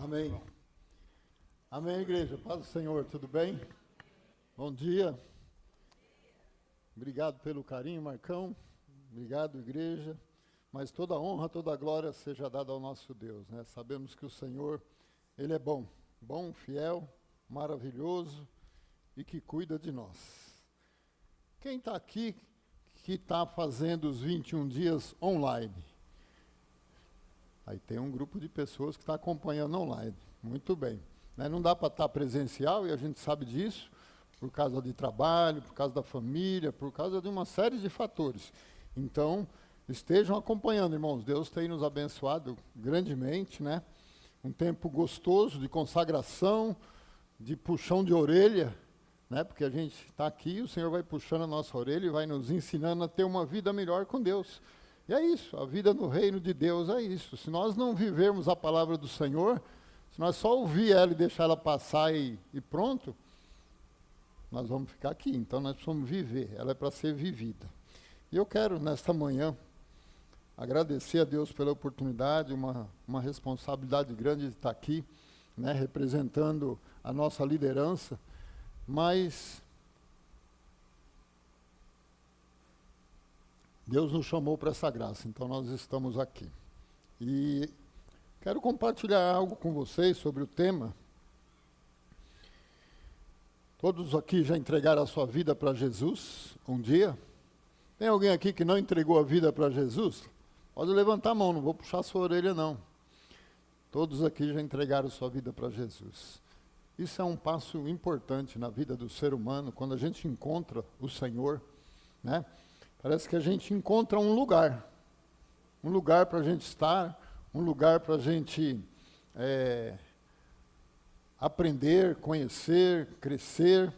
Amém. Amém, igreja. Paz do Senhor, tudo bem? Bom dia. Obrigado pelo carinho, Marcão. Obrigado, igreja. Mas toda a honra, toda a glória seja dada ao nosso Deus, né? Sabemos que o Senhor, Ele é bom, fiel, maravilhoso e que cuida de nós. Quem está aqui que está fazendo os 21 dias online? Aí tem um grupo de pessoas que está acompanhando online. Muito bem. Né? Não dá para estar presencial, e a gente sabe disso, por causa de trabalho, por causa da família, por causa de uma série de fatores. Então, estejam acompanhando, irmãos. Deus tem nos abençoado grandemente, né? Um tempo gostoso de consagração, de puxão de orelha, né? Porque a gente está aqui, o Senhor vai puxando a nossa orelha e vai nos ensinando a ter uma vida melhor com Deus. E é isso, a vida no reino de Deus é isso. Se nós não vivermos a palavra do Senhor, se nós só ouvir ela e deixar ela passar e pronto, nós vamos ficar aqui. Então nós precisamos viver, ela é para ser vivida. E eu quero, nesta manhã, agradecer a Deus pela oportunidade, uma responsabilidade grande de estar aqui, né, representando a nossa liderança, mas Deus nos chamou para essa graça, então nós estamos aqui. E quero compartilhar algo com vocês sobre o tema. Todos aqui já entregaram a sua vida para Jesus um dia? Tem alguém aqui que não entregou a vida para Jesus? Pode levantar a mão, não vou puxar a sua orelha não. Todos aqui já entregaram a sua vida para Jesus. Isso é um passo importante na vida do ser humano, quando a gente encontra o Senhor, né? Parece que a gente encontra um lugar para a gente estar, um lugar para a gente aprender, conhecer, crescer,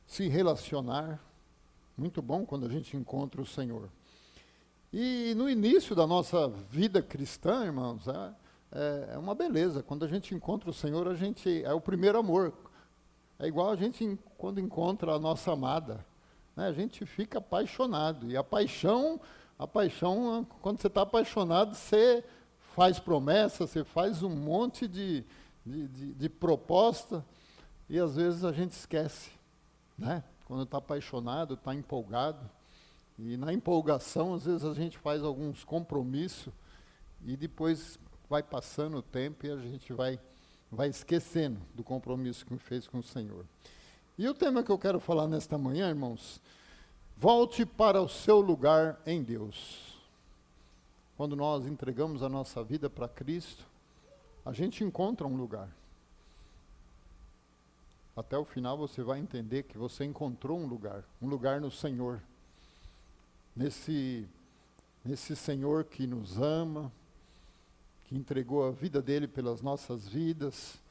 se relacionar. Muito bom quando a gente encontra o Senhor. E no início da nossa vida cristã, irmãos, é uma beleza. Quando a gente encontra o Senhor, é o primeiro amor. É igual a gente quando encontra a nossa amada. A gente fica apaixonado. E a paixão, quando você está apaixonado, você faz promessa, você faz um monte de proposta, e às vezes a gente esquece, né? Quando está apaixonado, está empolgado, e na empolgação, às vezes a gente faz alguns compromissos, e depois vai passando o tempo e a gente vai esquecendo do compromisso que fez com o Senhor. E o tema que eu quero falar nesta manhã, irmãos, volte para o seu lugar em Deus. Quando nós entregamos a nossa vida para Cristo, a gente encontra um lugar. Até o final você vai entender que você encontrou um lugar no Senhor. Nesse Senhor que nos ama, que entregou a vida dele pelas nossas vidas,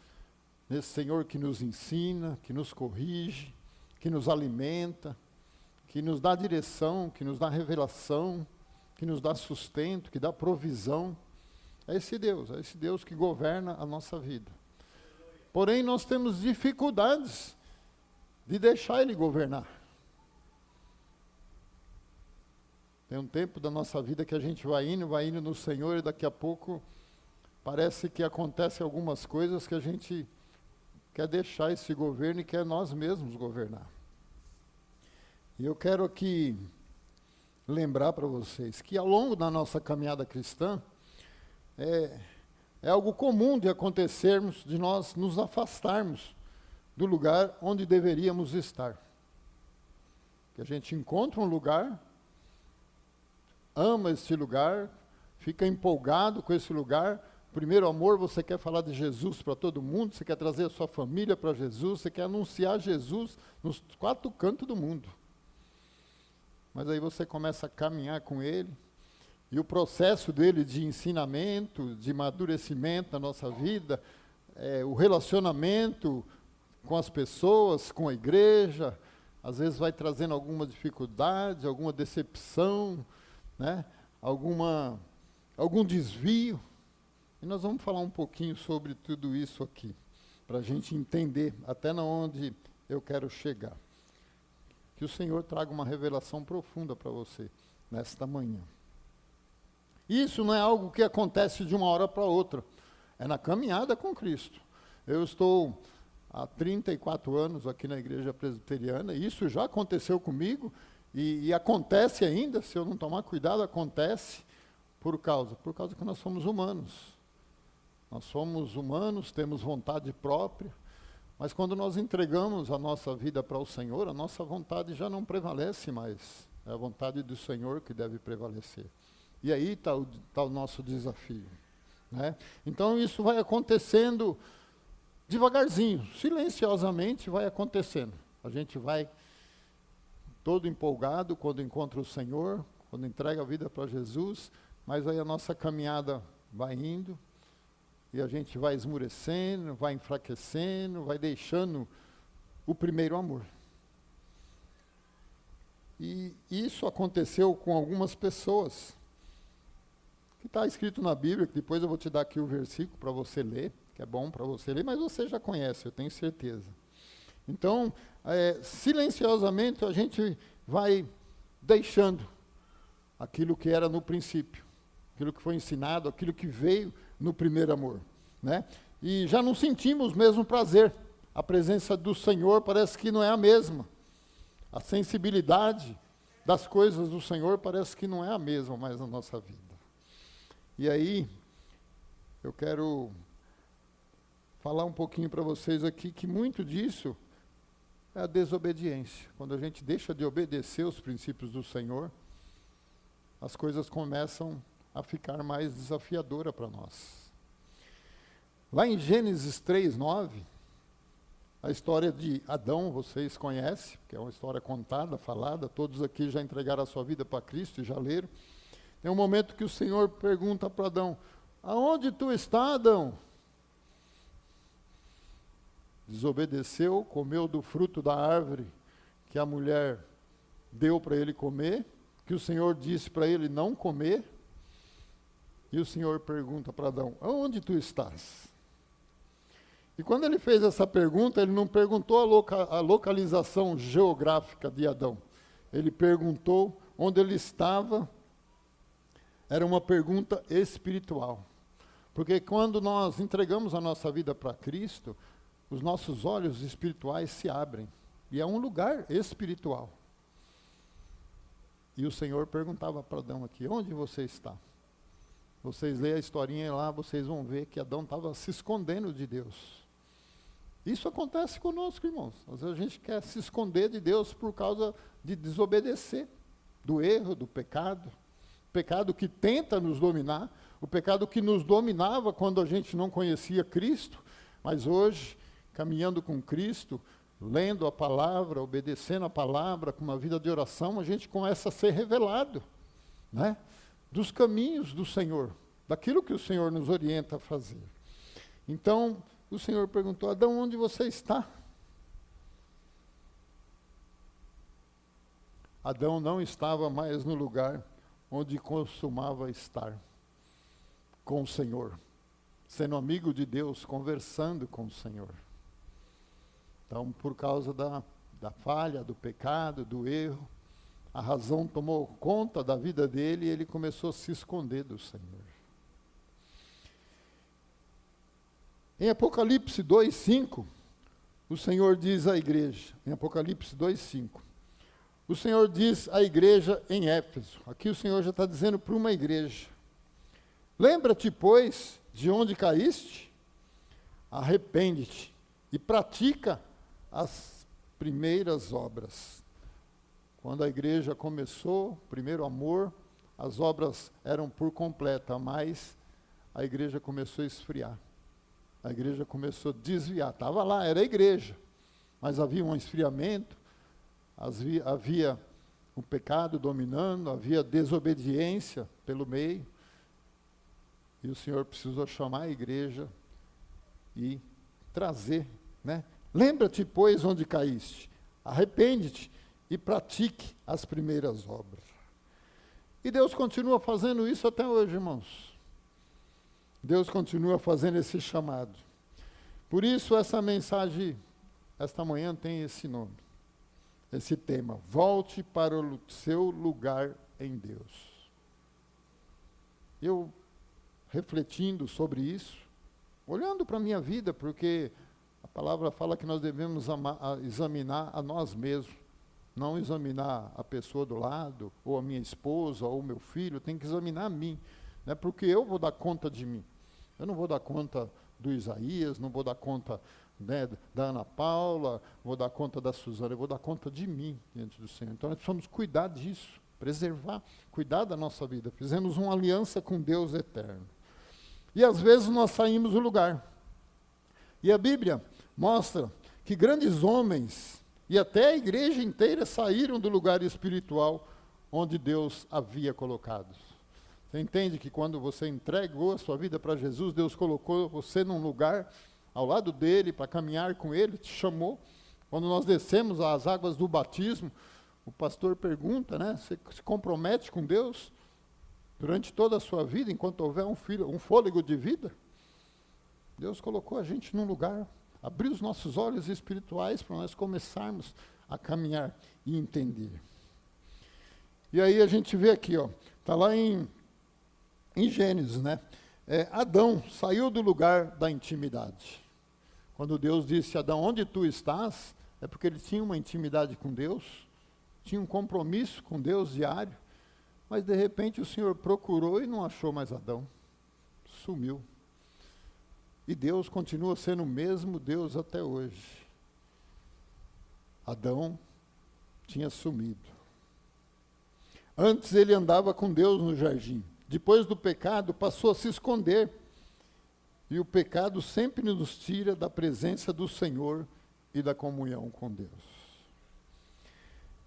nesse Senhor que nos ensina, que nos corrige, que nos alimenta, que nos dá direção, que nos dá revelação, que nos dá sustento, que dá provisão. É esse Deus que governa a nossa vida. Porém, nós temos dificuldades de deixar Ele governar. Tem um tempo da nossa vida que a gente vai indo no Senhor, e daqui a pouco parece que acontecem algumas coisas que a gente quer deixar esse governo e quer nós mesmos governar. E eu quero aqui lembrar para vocês que ao longo da nossa caminhada cristã, é algo comum de acontecermos, de nós nos afastarmos do lugar onde deveríamos estar. Que a gente encontra um lugar, ama esse lugar, fica empolgado com esse lugar. Primeiro amor, você quer falar de Jesus para todo mundo, você quer trazer a sua família para Jesus, você quer anunciar Jesus nos 4 cantos do mundo. Mas aí você começa a caminhar com Ele, e o processo dele de ensinamento, de amadurecimento na nossa vida, o relacionamento com as pessoas, com a igreja, às vezes vai trazendo alguma dificuldade, alguma decepção, né? Algum desvio. E nós vamos falar um pouquinho sobre tudo isso aqui, para a gente entender até onde eu quero chegar. Que o Senhor traga uma revelação profunda para você nesta manhã. Isso não é algo que acontece de uma hora para outra. é na caminhada com Cristo. Eu estou há 34 anos aqui na igreja presbiteriana, e isso já aconteceu comigo, e acontece ainda, se eu não tomar cuidado, acontece por causa que nós somos humanos. Nós somos humanos, temos vontade própria, mas quando nós entregamos a nossa vida para o Senhor, a nossa vontade já não prevalece mais. É a vontade do Senhor que deve prevalecer. E aí está o nosso desafio, né? Então isso vai acontecendo devagarzinho, silenciosamente vai acontecendo. A gente vai todo empolgado quando encontra o Senhor, quando entrega a vida para Jesus, mas aí a nossa caminhada vai indo, e a gente vai esmurecendo, vai enfraquecendo, vai deixando o primeiro amor. E isso aconteceu com algumas pessoas, que está escrito na Bíblia, que depois eu vou te dar aqui o versículo para você ler, que é bom para você ler, mas você já conhece, eu tenho certeza. Então, silenciosamente a gente vai deixando aquilo que era no princípio, aquilo que foi ensinado, aquilo que veio no primeiro amor, né? E já não sentimos o mesmo prazer. A presença do Senhor parece que não é a mesma. A sensibilidade das coisas do Senhor parece que não é a mesma mais na nossa vida. E aí, eu quero falar um pouquinho para vocês aqui que muito disso é a desobediência. Quando a gente deixa de obedecer os princípios do Senhor, as coisas começam a ficar mais desafiadoras para nós. Lá em Gênesis 3:9, a história de Adão, vocês conhecem, que é uma história contada, falada, todos aqui já entregaram a sua vida para Cristo e já leram. Tem um momento que o Senhor pergunta para Adão: aonde tu está, Adão? Desobedeceu, comeu do fruto da árvore que a mulher deu para ele comer, que o Senhor disse para ele não comer. E o Senhor pergunta para Adão: aonde tu estás? E quando ele fez essa pergunta, ele não perguntou a localização geográfica de Adão. Ele perguntou onde ele estava. Era uma pergunta espiritual. Porque quando nós entregamos a nossa vida para Cristo, os nossos olhos espirituais se abrem. E é um lugar espiritual. E o Senhor perguntava para Adão aqui: onde você está? Vocês leem a historinha lá, vocês vão ver que Adão estava se escondendo de Deus. Isso acontece conosco, irmãos. Às vezes a gente quer se esconder de Deus por causa de desobedecer, do erro, do pecado. O pecado que tenta nos dominar, o pecado que nos dominava quando a gente não conhecia Cristo, mas hoje, caminhando com Cristo, lendo a palavra, obedecendo a palavra, com uma vida de oração, a gente começa a ser revelado, né, dos caminhos do Senhor, daquilo que o Senhor nos orienta a fazer. Então, o Senhor perguntou: Adão, onde você está? Adão não estava mais no lugar onde costumava estar, com o Senhor, sendo amigo de Deus, conversando com o Senhor. Então, por causa da falha, do pecado, do erro, a razão tomou conta da vida dele e ele começou a se esconder do Senhor. Em Apocalipse 2:5, o Senhor diz à igreja, em Apocalipse 2:5, o Senhor diz à igreja em Éfeso, aqui o Senhor já está dizendo para uma igreja: lembra-te, pois, de onde caíste, arrepende-te e pratica as primeiras obras. Quando a igreja começou, o primeiro amor, as obras eram por completa, mas a igreja começou a esfriar. A igreja começou a desviar. Estava lá, era a igreja, mas havia um esfriamento, havia o pecado dominando, havia desobediência pelo meio. E o Senhor precisou chamar a igreja e trazer, né? Lembra-te, pois, onde caíste, arrepende-te e pratique as primeiras obras. E Deus continua fazendo isso até hoje, irmãos. Deus continua fazendo esse chamado. Por isso, essa mensagem, esta manhã, tem esse nome, esse tema: volte para o seu lugar em Deus. Eu, refletindo sobre isso, olhando para a minha vida, porque a palavra fala que nós devemos examinar a nós mesmos, não examinar a pessoa do lado, ou a minha esposa, ou o meu filho, tem que examinar a mim, né? Porque eu vou dar conta de mim. Eu não vou dar conta do Isaías, não vou dar conta, né, da Ana Paula, vou dar conta da Suzana, eu vou dar conta de mim diante do Senhor. Então nós precisamos cuidar disso, preservar, cuidar da nossa vida. Fizemos uma aliança com Deus eterno. E às vezes nós saímos do lugar. E a Bíblia mostra que grandes homens e até a igreja inteira saíram do lugar espiritual onde Deus havia colocado. Você entende que quando você entregou a sua vida para Jesus, Deus colocou você num lugar ao lado dele, para caminhar com ele, te chamou. Quando nós descemos às águas do batismo, o pastor pergunta, né, você se compromete com Deus durante toda a sua vida, enquanto houver um fôlego de vida? Deus colocou a gente num lugar, abriu os nossos olhos espirituais para nós começarmos a caminhar e entender. E aí a gente vê aqui, está lá em Gênesis, né? Adão saiu do lugar da intimidade. Quando Deus disse, Adão, onde tu estás? É porque ele tinha uma intimidade com Deus, tinha um compromisso com Deus diário, mas de repente o Senhor procurou e não achou mais Adão. Sumiu. E Deus continua sendo o mesmo Deus até hoje. Adão tinha sumido. Antes ele andava com Deus no jardim. Depois do pecado, passou a se esconder. E o pecado sempre nos tira da presença do Senhor e da comunhão com Deus.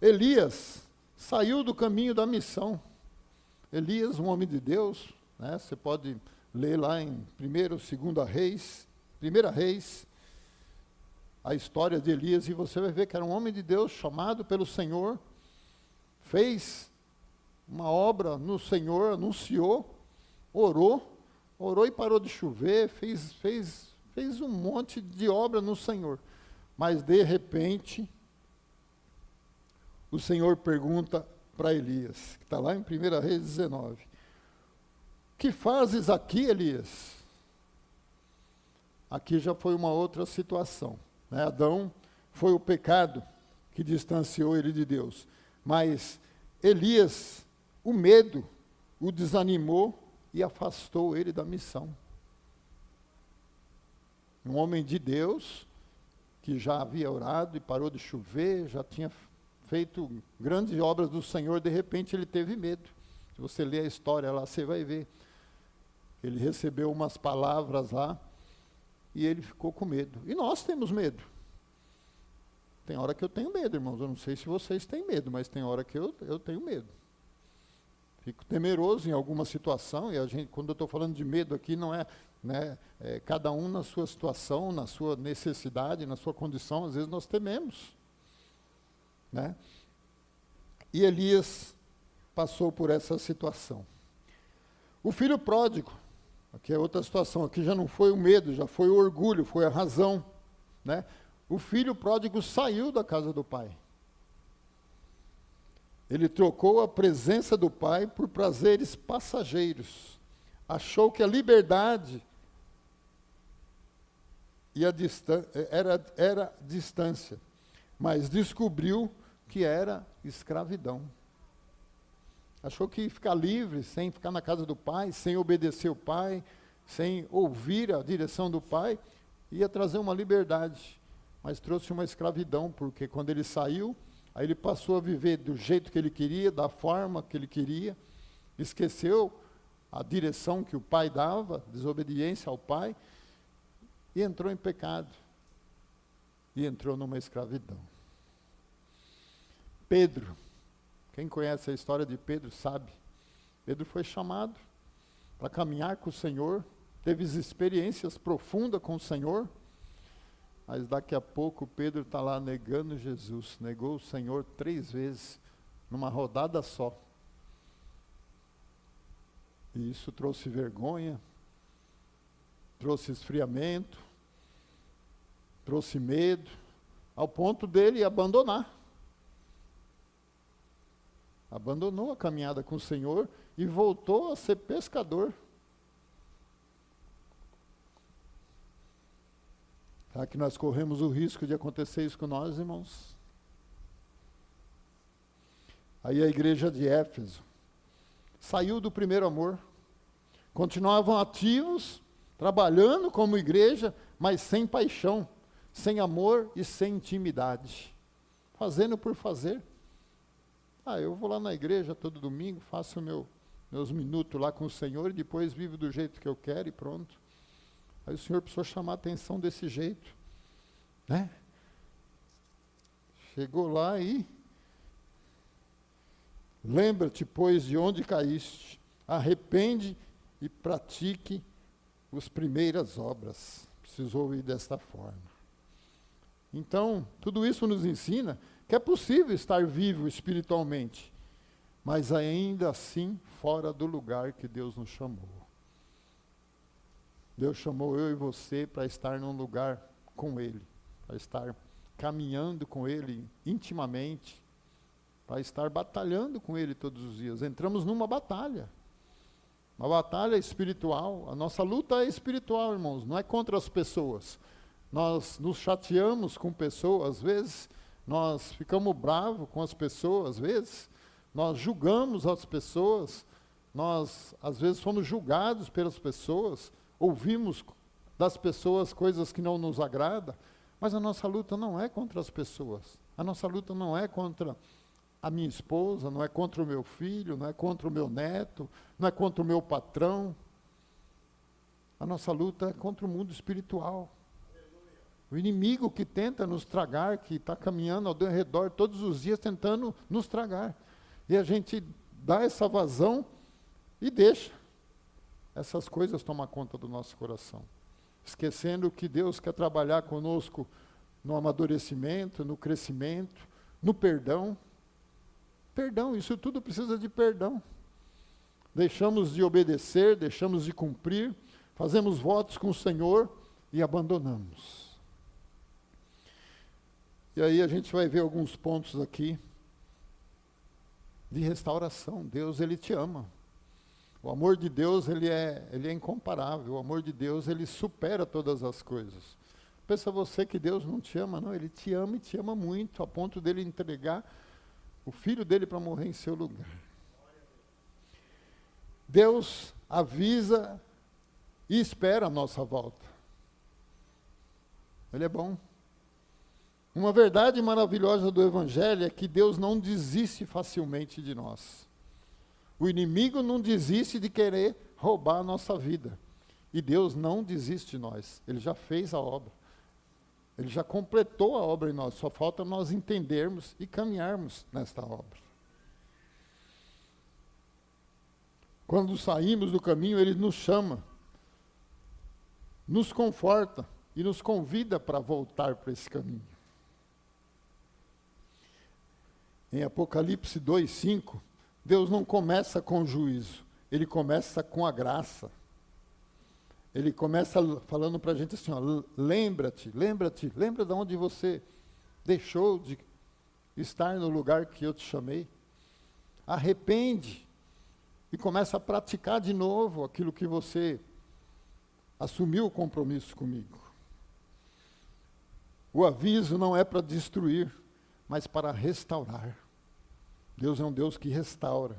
Elias saiu do caminho da missão. Elias, um homem de Deus, né? Você pode ler lá em 1 Reis, a história de Elias, e você vai ver que era um homem de Deus chamado pelo Senhor, fez uma obra no Senhor, anunciou, orou e parou de chover, fez um monte de obra no Senhor. Mas de repente, o Senhor pergunta para Elias, que está lá em 1 Reis 19, que fazes aqui, Elias? Aqui já foi uma outra situação, né? Adão foi o pecado que distanciou ele de Deus. Mas Elias, o medo, o desanimou e afastou ele da missão. Um homem de Deus, que já havia orado e parou de chover, já tinha feito grandes obras do Senhor, de repente ele teve medo. Se você ler a história lá, você vai ver. Ele recebeu umas palavras lá e ele ficou com medo. E nós temos medo. Tem hora que eu tenho medo, irmãos. Eu não sei se vocês têm medo, mas tem hora que eu tenho medo. Fico temeroso em alguma situação, e a gente, quando eu estou falando de medo aqui, não é, né, cada um na sua situação, na sua necessidade, na sua condição, às vezes nós tememos. Né? E Elias passou por essa situação. O filho pródigo, aqui é outra situação, aqui já não foi o medo, já foi o orgulho, foi a razão, né? O filho pródigo saiu da casa do pai. Ele trocou a presença do pai por prazeres passageiros. Achou que a liberdade e era distância, mas descobriu que era escravidão. Achou que ia ficar livre, sem ficar na casa do pai, sem obedecer o pai, sem ouvir a direção do pai, ia trazer uma liberdade, mas trouxe uma escravidão, porque quando ele saiu, aí ele passou a viver do jeito que ele queria, da forma que ele queria, esqueceu a direção que o pai dava, desobediência ao pai, e entrou em pecado, e entrou numa escravidão. Pedro, quem conhece a história de Pedro sabe, Pedro foi chamado para caminhar com o Senhor, teve experiências profundas com o Senhor, mas daqui a pouco Pedro está lá negando Jesus, negou o Senhor 3 vezes, numa rodada só. E isso trouxe vergonha, trouxe esfriamento, trouxe medo, ao ponto dele abandonar. Abandonou a caminhada com o Senhor e voltou a ser pescador. Será que nós corremos o risco de acontecer isso com nós, irmãos? Aí a igreja de Éfeso saiu do primeiro amor, continuavam ativos, trabalhando como igreja, mas sem paixão, sem amor e sem intimidade, fazendo por fazer. Eu vou lá na igreja todo domingo, faço meus minutos lá com o Senhor e depois vivo do jeito que eu quero e pronto. Aí o Senhor precisou chamar a atenção desse jeito, né? Chegou lá e lembra-te, pois, de onde caíste, arrepende e pratique as primeiras obras. Precisou ouvir desta forma. Então, tudo isso nos ensina que é possível estar vivo espiritualmente, mas ainda assim fora do lugar que Deus nos chamou. Deus chamou eu e você para estar num lugar com Ele, para estar caminhando com Ele intimamente, para estar batalhando com Ele todos os dias. Entramos numa batalha, uma batalha espiritual. A nossa luta é espiritual, irmãos, não é contra as pessoas. Nós nos chateamos com pessoas, às vezes, nós ficamos bravos com as pessoas, às vezes, nós julgamos as pessoas, nós, às vezes, somos julgados pelas pessoas, ouvimos das pessoas coisas que não nos agradam, mas a nossa luta não é contra as pessoas, a nossa luta não é contra a minha esposa, não é contra o meu filho, não é contra o meu neto, não é contra o meu patrão, a nossa luta é contra o mundo espiritual. O inimigo que tenta nos tragar, que está caminhando ao redor todos os dias tentando nos tragar. E a gente dá essa vazão e deixa essas coisas tomar conta do nosso coração. Esquecendo que Deus quer trabalhar conosco no amadurecimento, no crescimento, no perdão. Perdão, isso tudo precisa de perdão. Deixamos de obedecer, deixamos de cumprir, fazemos votos com o Senhor e abandonamos. E aí a gente vai ver alguns pontos aqui de restauração. Deus, Ele te ama. O amor de Deus, ele é incomparável. O amor de Deus, Ele supera todas as coisas. Pensa você que Deus não te ama? Não, Ele te ama e te ama muito, a ponto dele entregar o Filho dele para morrer em seu lugar. Deus avisa e espera a nossa volta. Ele é bom. Uma verdade maravilhosa do Evangelho é que Deus não desiste facilmente de nós. O inimigo não desiste de querer roubar a nossa vida. E Deus não desiste de nós. Ele já fez a obra. Ele já completou a obra em nós. Só falta nós entendermos e caminharmos nesta obra. Quando saímos do caminho, Ele nos chama, nos conforta e nos convida para voltar para esse caminho. Em Apocalipse 2:5, Deus não começa com juízo, Ele começa com a graça. Ele começa falando para a gente assim, ó, lembra de onde você deixou de estar no lugar que eu te chamei. Arrepende e começa a praticar de novo aquilo que você assumiu o compromisso comigo. O aviso não é para destruir, mas para restaurar. Deus é um Deus que restaura.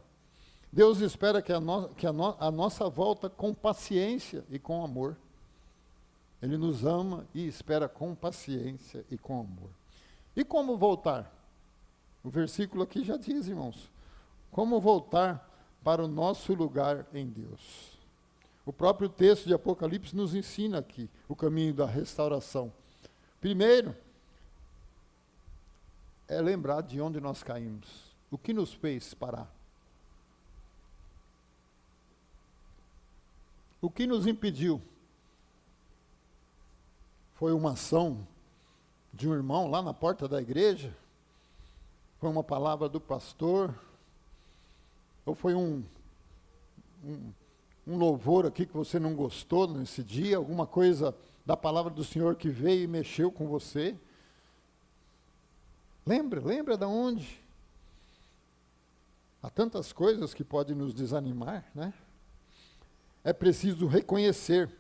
Deus espera que a nossa volta com paciência e com amor. Ele nos ama e espera com paciência e com amor. E como voltar? O versículo aqui já diz, irmãos, como voltar para o nosso lugar em Deus. O próprio texto de Apocalipse nos ensina aqui o caminho da restauração. Primeiro, é lembrar de onde nós caímos. O que nos fez parar? O que nos impediu? Foi uma ação de um irmão lá na porta da igreja? Foi uma palavra do pastor? Ou foi um louvor aqui que você não gostou nesse dia? Alguma coisa da palavra do Senhor que veio e mexeu com você? Lembra de onde? Há tantas coisas que podem nos desanimar, né? É preciso reconhecer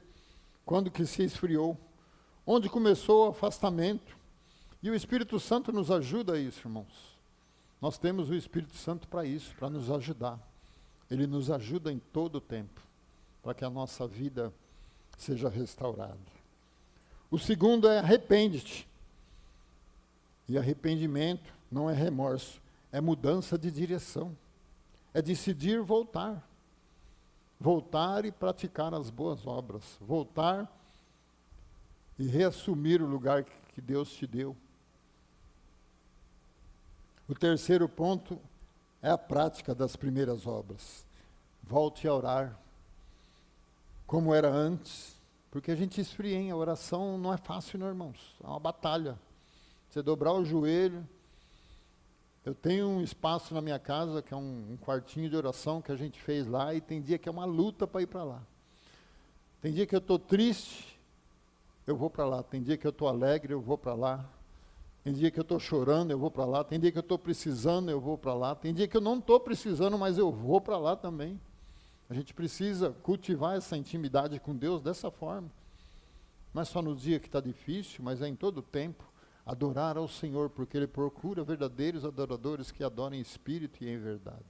quando que se esfriou, onde começou o afastamento. E o Espírito Santo nos ajuda a isso, irmãos. Nós temos o Espírito Santo para isso, para nos ajudar. Ele nos ajuda em todo o tempo, para que a nossa vida seja restaurada. O segundo é arrepende-te. E arrependimento não é remorso, é mudança de direção. É decidir voltar. Voltar e praticar as boas obras. Voltar e reassumir o lugar que Deus te deu. O terceiro ponto é a prática das primeiras obras. Volte a orar como era antes, porque a gente esfria, hein? A oração não é fácil, não, irmãos. É uma batalha. Você dobrar o joelho. Eu tenho um espaço na minha casa, que é um quartinho de oração que a gente fez lá, e tem dia que é uma luta para ir para lá. Tem dia que eu estou triste, eu vou para lá. Tem dia que eu estou alegre, eu vou para lá. Tem dia que eu estou chorando, eu vou para lá. Tem dia que eu estou precisando, eu vou para lá. Tem dia que eu não estou precisando, mas eu vou para lá também. A gente precisa cultivar essa intimidade com Deus dessa forma. Não é só no dia que está difícil, mas é em todo o tempo. Adorar ao Senhor, porque Ele procura verdadeiros adoradores que adorem em espírito e em verdade.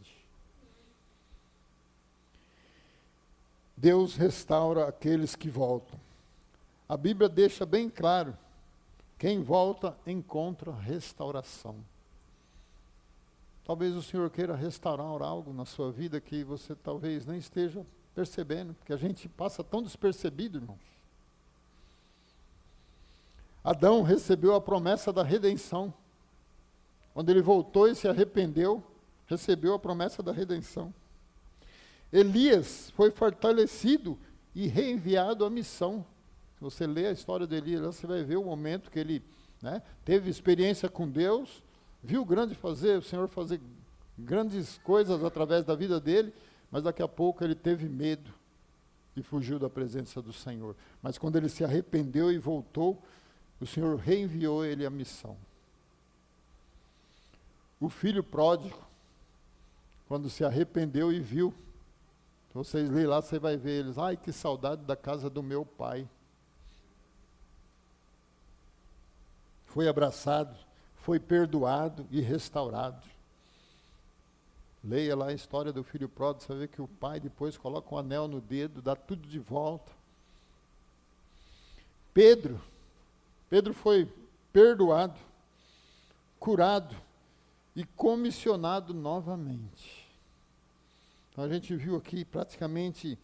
Deus restaura aqueles que voltam. A Bíblia deixa bem claro: quem volta encontra restauração. Talvez o Senhor queira restaurar algo na sua vida que você talvez nem esteja percebendo, porque a gente passa tão despercebido, irmãos. Adão recebeu a promessa da redenção. Quando ele voltou e se arrependeu, recebeu a promessa da redenção. Elias foi fortalecido e reenviado à missão. Se você ler a história de Elias, você vai ver o momento que ele teve experiência com Deus, viu o Senhor fazer grandes coisas através da vida dele, mas daqui a pouco ele teve medo e fugiu da presença do Senhor. Mas quando ele se arrependeu e voltou, o Senhor reenviou ele à missão. O filho pródigo, quando se arrependeu e viu, se vocês lerem lá, você vai ver eles: ai, que saudade da casa do meu pai. Foi abraçado, foi perdoado e restaurado. Leia lá a história do filho pródigo, você vai ver que o pai depois coloca um anel no dedo, dá tudo de volta. Pedro foi perdoado, curado e comissionado novamente. Então a gente viu aqui praticamente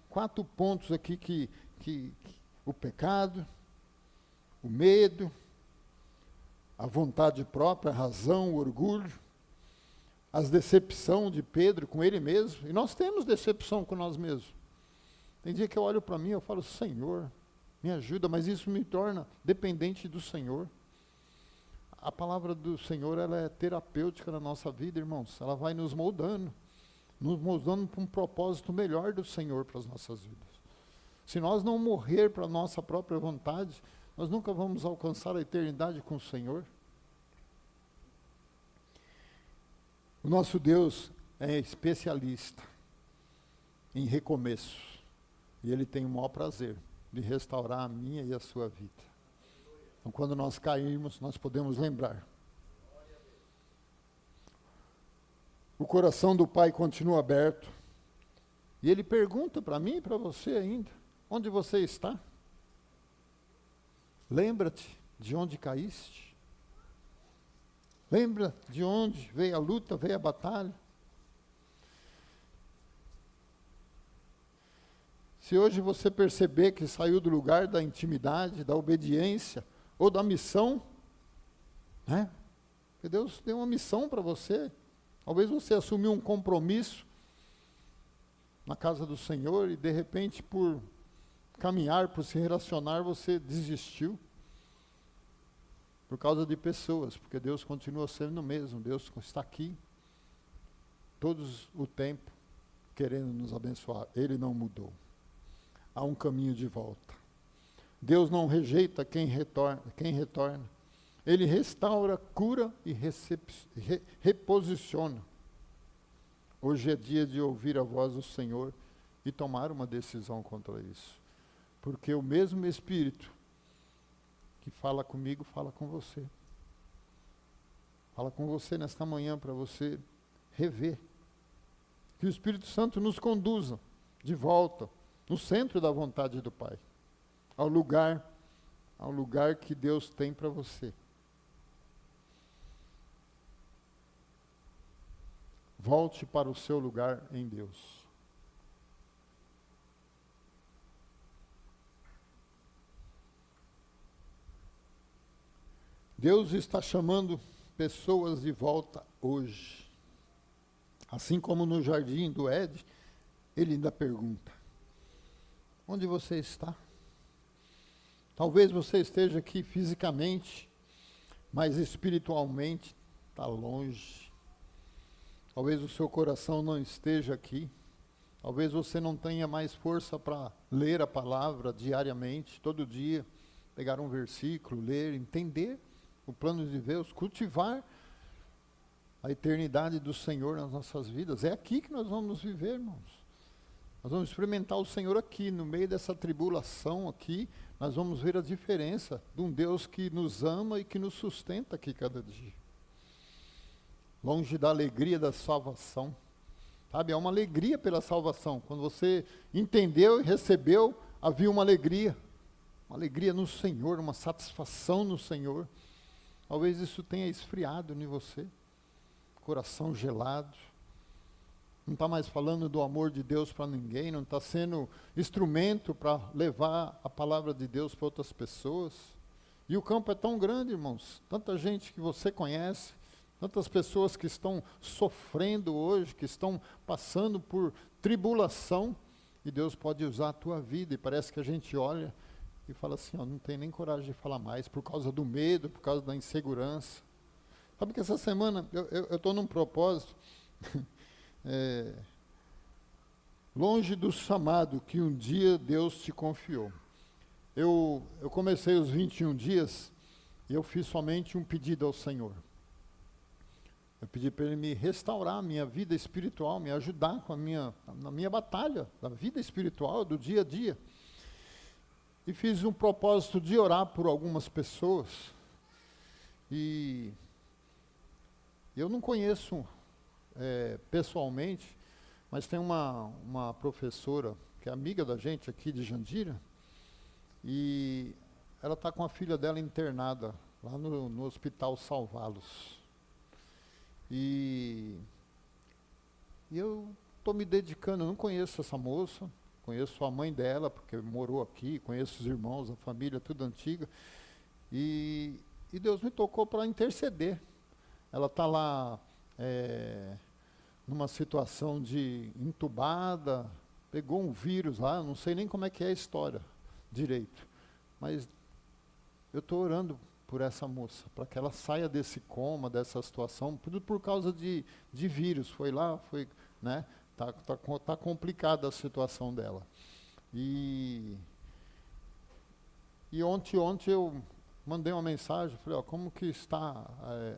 4 pontos aqui que o pecado, o medo, a vontade própria, a razão, o orgulho, as decepção de Pedro com ele mesmo. E nós temos decepção com nós mesmos. Tem dia que eu olho para mim e eu falo: Senhor, me ajuda, mas isso me torna dependente do Senhor. A palavra do Senhor, ela é terapêutica na nossa vida, irmãos. Ela vai nos moldando para um propósito melhor do Senhor para as nossas vidas. Se nós não morrer para a nossa própria vontade, nós nunca vamos alcançar a eternidade com o Senhor. O nosso Deus é especialista em recomeço. E Ele tem o maior prazer de restaurar a minha e a sua vida. Então, quando nós cairmos, nós podemos lembrar. O coração do Pai continua aberto. E Ele pergunta para mim e para você ainda: onde você está? Lembra-te de onde caíste? Lembra de onde veio a luta, veio a batalha? Se hoje você perceber que saiu do lugar da intimidade, da obediência ou da missão, porque Deus deu uma missão para você. Talvez você assumiu um compromisso na casa do Senhor e de repente por caminhar, por se relacionar, você desistiu. Por causa de pessoas, porque Deus continua sendo o mesmo. Deus está aqui, todos o tempo, querendo nos abençoar. Ele não mudou. Há um caminho de volta. Deus não rejeita quem retorna. Ele restaura, cura e reposiciona. Hoje é dia de ouvir a voz do Senhor e tomar uma decisão contra isso. Porque o mesmo Espírito que fala comigo, fala com você. Fala com você nesta manhã para você rever. Que o Espírito Santo nos conduza de volta no centro da vontade do Pai, ao lugar que Deus tem para você. Volte para o seu lugar em Deus. Deus está chamando pessoas de volta hoje. Assim como no jardim do Éden, ele ainda pergunta: onde você está? Talvez você esteja aqui fisicamente, mas espiritualmente está longe. Talvez o seu coração não esteja aqui. Talvez você não tenha mais força para ler a palavra diariamente, todo dia, pegar um versículo, ler, entender o plano de Deus, cultivar a eternidade do Senhor nas nossas vidas. É aqui que nós vamos viver, irmãos. Nós vamos experimentar o Senhor aqui, no meio dessa tribulação aqui, nós vamos ver a diferença de um Deus que nos ama e que nos sustenta aqui cada dia. Longe da alegria da salvação. Sabe, é uma alegria pela salvação. Quando você entendeu e recebeu, havia uma alegria no Senhor, uma satisfação no Senhor. Talvez isso tenha esfriado em você, coração gelado. Não está mais falando do amor de Deus para ninguém, não está sendo instrumento para levar a palavra de Deus para outras pessoas. E o campo é tão grande, irmãos, tanta gente que você conhece, tantas pessoas que estão sofrendo hoje, que estão passando por tribulação, e Deus pode usar a tua vida, e parece que a gente olha e fala assim, ó, não tem nem coragem de falar mais, por causa do medo, por causa da insegurança. Sabe que essa semana eu estou num propósito, longe do chamado que um dia Deus te confiou. Eu comecei os 21 dias, e eu fiz somente um pedido ao Senhor. Eu pedi para Ele me restaurar a minha vida espiritual, me ajudar na minha batalha, da vida espiritual, do dia a dia. E fiz um propósito de orar por algumas pessoas. E eu não conheço pessoalmente, mas tem uma professora que é amiga da gente aqui de Jandira, e ela está com a filha dela internada lá no Hospital Salvá-los. E eu estou me dedicando, eu não conheço essa moça, conheço a mãe dela, porque morou aqui, conheço os irmãos, a família, tudo antiga, e Deus me tocou para interceder. Ela está lá numa situação de entubada, pegou um vírus lá, não sei nem como é que é a história direito, mas eu estou orando por essa moça, para que ela saia desse coma, dessa situação, tudo por causa de vírus. Foi lá, né? Tá complicada a situação dela. E ontem eu mandei uma mensagem, falei, ó, como que está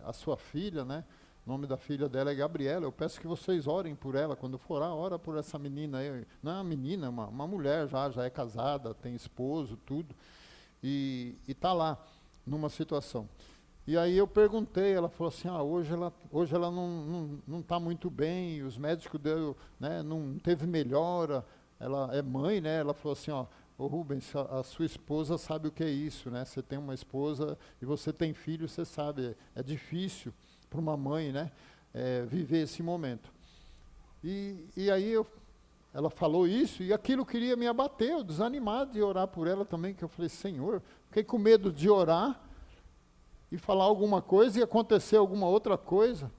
a sua filha, né? O nome da filha dela é Gabriela. Eu peço que vocês orem por ela, quando for lá, ora por essa menina aí. Não é uma menina, é uma mulher já é casada, tem esposo, tudo. E está lá, numa situação. E aí eu perguntei, ela falou assim, hoje ela não está muito bem, os médicos né, não teve melhora, ela é mãe, né? Ela falou assim, ó, ô Rubens, a sua esposa sabe o que é isso, né? Você tem uma esposa e você tem filho, você sabe, é difícil para uma mãe, né? Viver esse momento. E aí ela falou isso, e aquilo queria me abater, eu desanimado de orar por ela também, que eu falei, Senhor, fiquei com medo de orar e falar alguma coisa e acontecer alguma outra coisa.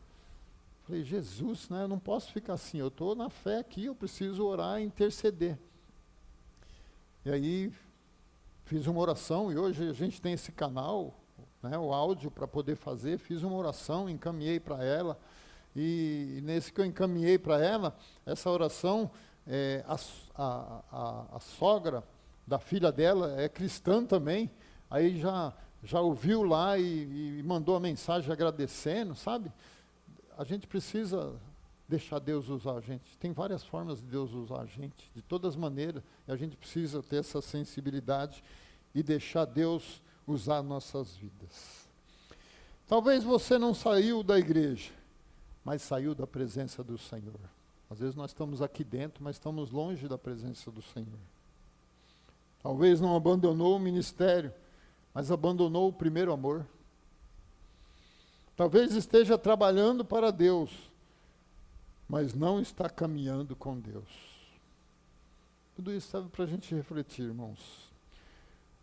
Falei, Jesus, né, eu não posso ficar assim, eu estou na fé aqui, eu preciso orar e interceder. E aí fiz uma oração, e hoje a gente tem esse canal, né, o áudio para poder fazer, fiz uma oração, encaminhei para ela, e nesse que eu encaminhei para ela, essa oração, a sogra da filha dela é cristã também, aí já ouviu lá e mandou a mensagem agradecendo, sabe? A gente precisa deixar Deus usar a gente. Tem várias formas de Deus usar a gente, de todas as maneiras, e a gente precisa ter essa sensibilidade e deixar Deus usar nossas vidas. Talvez você não saiu da igreja, mas saiu da presença do Senhor. Às vezes nós estamos aqui dentro, mas estamos longe da presença do Senhor. Talvez não abandonou o ministério, mas abandonou o primeiro amor. Talvez esteja trabalhando para Deus, mas não está caminhando com Deus. Tudo isso serve para a gente refletir, irmãos.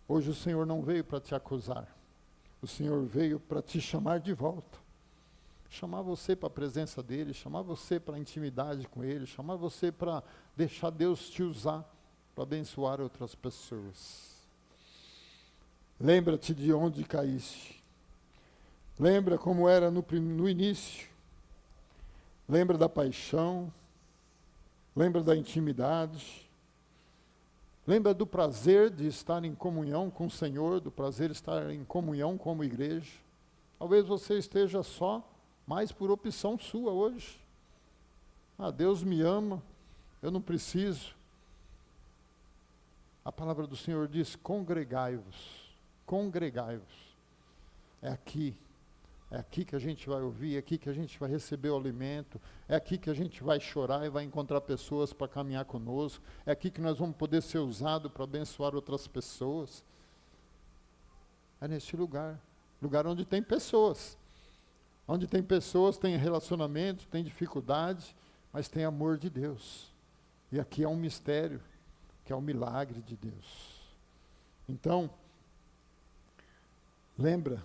Hoje o Senhor não veio para te acusar. O Senhor veio para te chamar de volta. Chamar você para a presença dEle, chamar você para a intimidade com Ele, chamar você para deixar Deus te usar para abençoar outras pessoas. Lembra-te de onde caíste. Lembra como era no início. Lembra da paixão. Lembra da intimidade. Lembra do prazer de estar em comunhão com o Senhor, do prazer de estar em comunhão como igreja. Talvez você esteja só, mas por opção sua hoje. Deus me ama, eu não preciso. A palavra do Senhor diz, congregai-vos. Congregai-vos. É aqui que a gente vai ouvir, é aqui que a gente vai receber o alimento, é aqui que a gente vai chorar e vai encontrar pessoas para caminhar conosco, é aqui que nós vamos poder ser usados para abençoar outras pessoas. É neste lugar onde tem pessoas. Onde tem pessoas, tem relacionamento, tem dificuldade, mas tem amor de Deus. E aqui é um mistério, que é o milagre de Deus. Então, lembra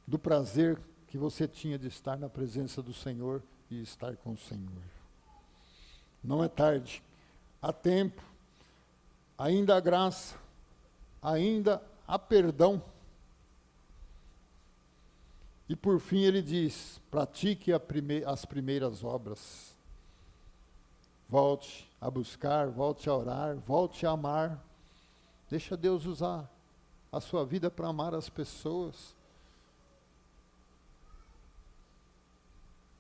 do prazer que você tinha de estar na presença do Senhor e estar com o Senhor. Não é tarde, há tempo, ainda há graça, ainda há perdão. E por fim ele diz, pratique as primeiras obras. Volte a buscar, volte a orar, volte a amar. Deixa Deus usar a sua vida para amar as pessoas.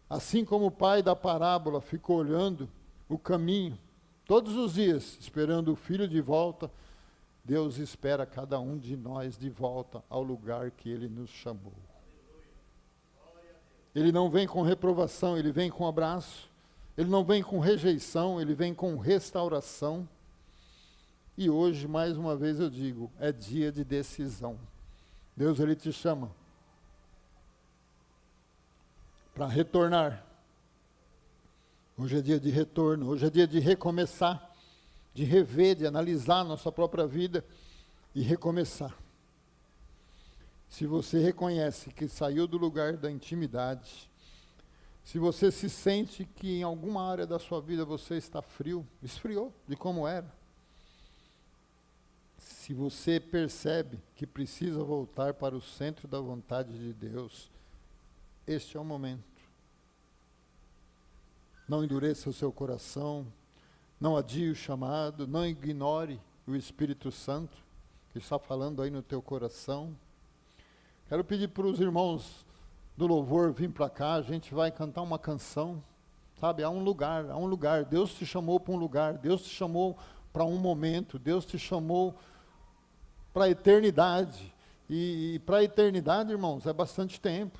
Assim como o pai da parábola ficou olhando o caminho, todos os dias, esperando o filho de volta, Deus espera cada um de nós de volta ao lugar que Ele nos chamou. Ele não vem com reprovação, Ele vem com abraço. Ele não vem com rejeição, Ele vem com restauração. E hoje, mais uma vez eu digo, é dia de decisão. Deus, Ele te chama para retornar. Hoje é dia de retorno, hoje é dia de recomeçar, de rever, de analisar nossa própria vida e recomeçar. Se você reconhece que saiu do lugar da intimidade, se você se sente que em alguma área da sua vida você está frio, esfriou de como era, se você percebe que precisa voltar para o centro da vontade de Deus, este é o momento. Não endureça o seu coração, não adie o chamado, não ignore o Espírito Santo, que está falando aí no teu coração. Quero pedir para os irmãos do louvor vir para cá, a gente vai cantar uma canção, sabe? Há um lugar, Deus te chamou para um lugar, Deus te chamou para um momento, Deus te chamou para a eternidade. E para a eternidade, irmãos, é bastante tempo.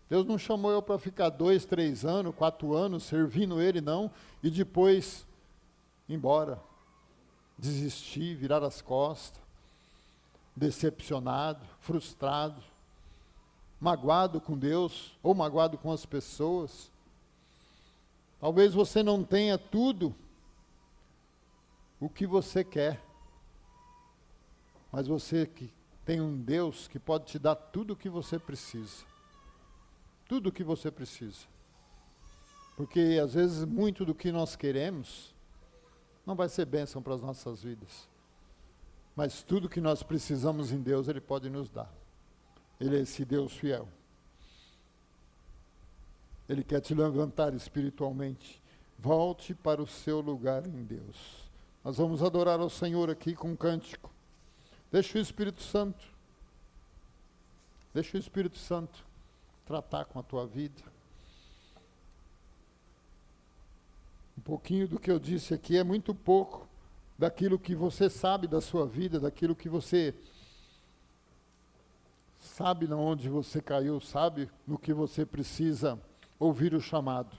Deus não chamou eu para ficar 2, 3 anos, 4 anos servindo Ele, não, e depois ir embora, desistir, virar as costas, decepcionado, frustrado, magoado com Deus, ou magoado com as pessoas. Talvez você não tenha tudo o que você quer, mas você que tem um Deus que pode te dar tudo o que você precisa. Tudo o que você precisa. Porque às vezes muito do que nós queremos não vai ser bênção para as nossas vidas. Mas tudo que nós precisamos em Deus, Ele pode nos dar. Ele é esse Deus fiel. Ele quer te levantar espiritualmente. Volte para o seu lugar em Deus. Nós vamos adorar ao Senhor aqui com um cântico. Deixa o Espírito Santo. Deixa o Espírito Santo tratar com a tua vida. Um pouquinho do que eu disse aqui é muito pouco daquilo que você sabe da sua vida, daquilo que você sabe onde você caiu, sabe no que você precisa ouvir o chamado,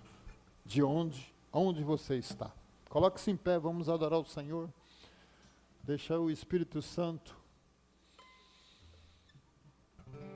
de onde você está. Coloque-se em pé, vamos adorar o Senhor. Deixa o Espírito Santo